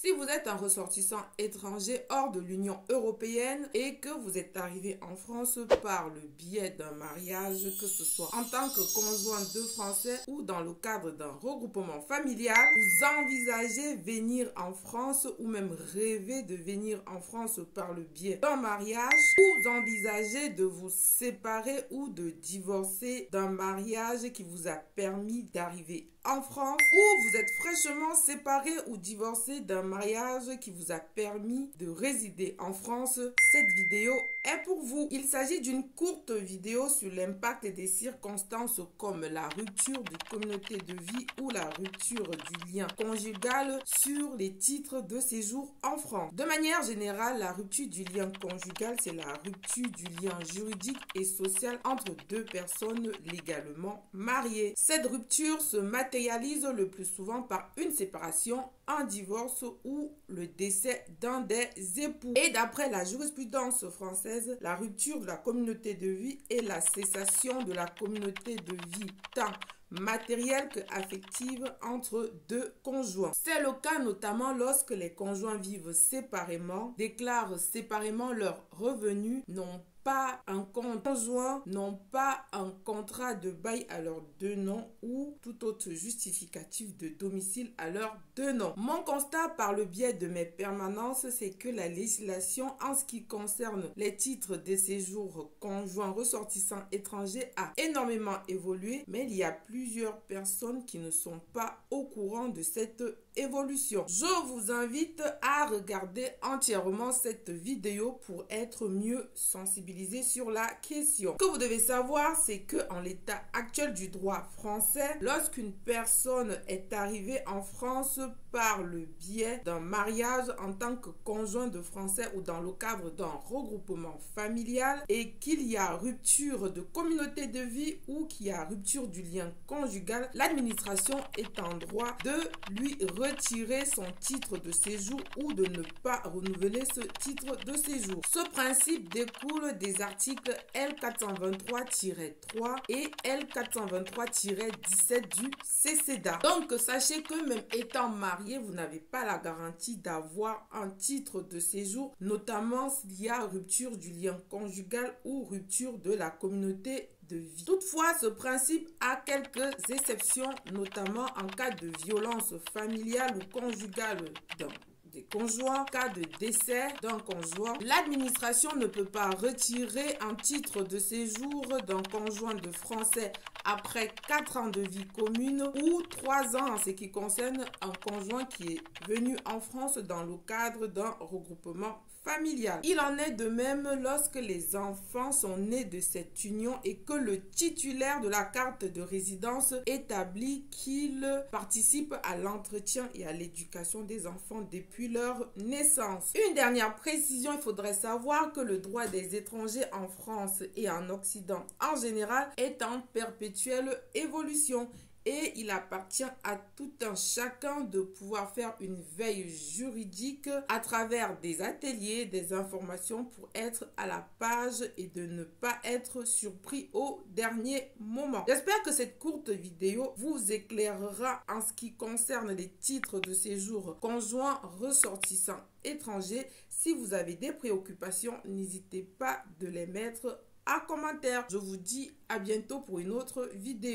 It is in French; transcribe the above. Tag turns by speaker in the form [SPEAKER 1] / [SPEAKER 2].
[SPEAKER 1] Si vous êtes un ressortissant étranger hors de l'Union européenne et que vous êtes arrivé en France par le biais d'un mariage, que ce soit en tant que conjoint de Français ou dans le cadre d'un regroupement familial, vous envisagez venir en France ou même rêvez de venir en France par le biais d'un mariage, ou vous envisagez de vous séparer ou de divorcer d'un mariage qui vous a permis d'arriver en France, ou vous êtes fraîchement séparé ou divorcé d'un mariage qui vous a permis de résider en France, cette vidéo est pour vous. Il s'agit d'une courte vidéo sur l'impact des circonstances comme la rupture de communauté de vie ou la rupture du lien conjugal sur les titres de séjour en France. De manière générale, la rupture du lien conjugal, c'est la rupture du lien juridique et social entre deux personnes légalement mariées. Cette rupture se matérialise le plus souvent par une séparation, un divorce ou le décès d'un des époux. Et d'après la jurisprudence française, la rupture de la communauté de vie est la cessation de la communauté de vie tant matérielle que affective entre deux conjoints. C'est le cas notamment lorsque les conjoints vivent séparément, déclarent séparément leurs revenus, n'ont pas un compte conjoint, n'ont pas un contrat de bail à leurs deux noms ou tout autre justificatif de domicile à leurs deux noms. Mon constat par le biais de mes permanences, c'est que la législation en ce qui concerne les titres de séjour conjoints ressortissants étrangers a énormément évolué, mais il y a plusieurs personnes qui ne sont pas au courant de cette évolution. Je vous invite à regarder entièrement cette vidéo pour être mieux sensibilisé sur la question. Ce que vous devez savoir, c'est que en l'état actuel du droit français, lorsqu'une personne est arrivée en France par le biais d'un mariage en tant que conjoint de Français ou dans le cadre d'un regroupement familial et qu'il y a rupture de communauté de vie ou qu'il y a rupture du lien conjugal, l'administration est en droit de lui retirer son titre de séjour ou de ne pas renouveler ce titre de séjour. Ce principe découle des articles L423-3 et L423-17 du CESEDA. Donc, sachez que même étant marié, vous n'avez pas la garantie d'avoir un titre de séjour, notamment s'il y a rupture du lien conjugal ou rupture de la communauté de vie. Toutefois, ce principe a quelques exceptions, notamment en cas de violence familiale ou conjugale des conjoints, cas de décès d'un conjoint. L'administration ne peut pas retirer un titre de séjour d'un conjoint de Français après 4 ans de vie commune ou 3 ans en ce qui concerne un conjoint qui est venu en France dans le cadre d'un regroupement familial. Il en est de même lorsque les enfants sont nés de cette union et que le titulaire de la carte de résidence établit qu'il participe à l'entretien et à l'éducation des enfants depuis leur naissance. Une dernière précision, il faudrait savoir que le droit des étrangers en France et en Occident en général est en perpétuelle évolution. Et il appartient à tout un chacun de pouvoir faire une veille juridique à travers des ateliers, des informations pour être à la page et de ne pas être surpris au dernier moment. J'espère que cette courte vidéo vous éclairera en ce qui concerne les titres de séjour conjoints ressortissants étrangers. Si vous avez des préoccupations, n'hésitez pas de les mettre en commentaire. Je vous dis à bientôt pour une autre vidéo.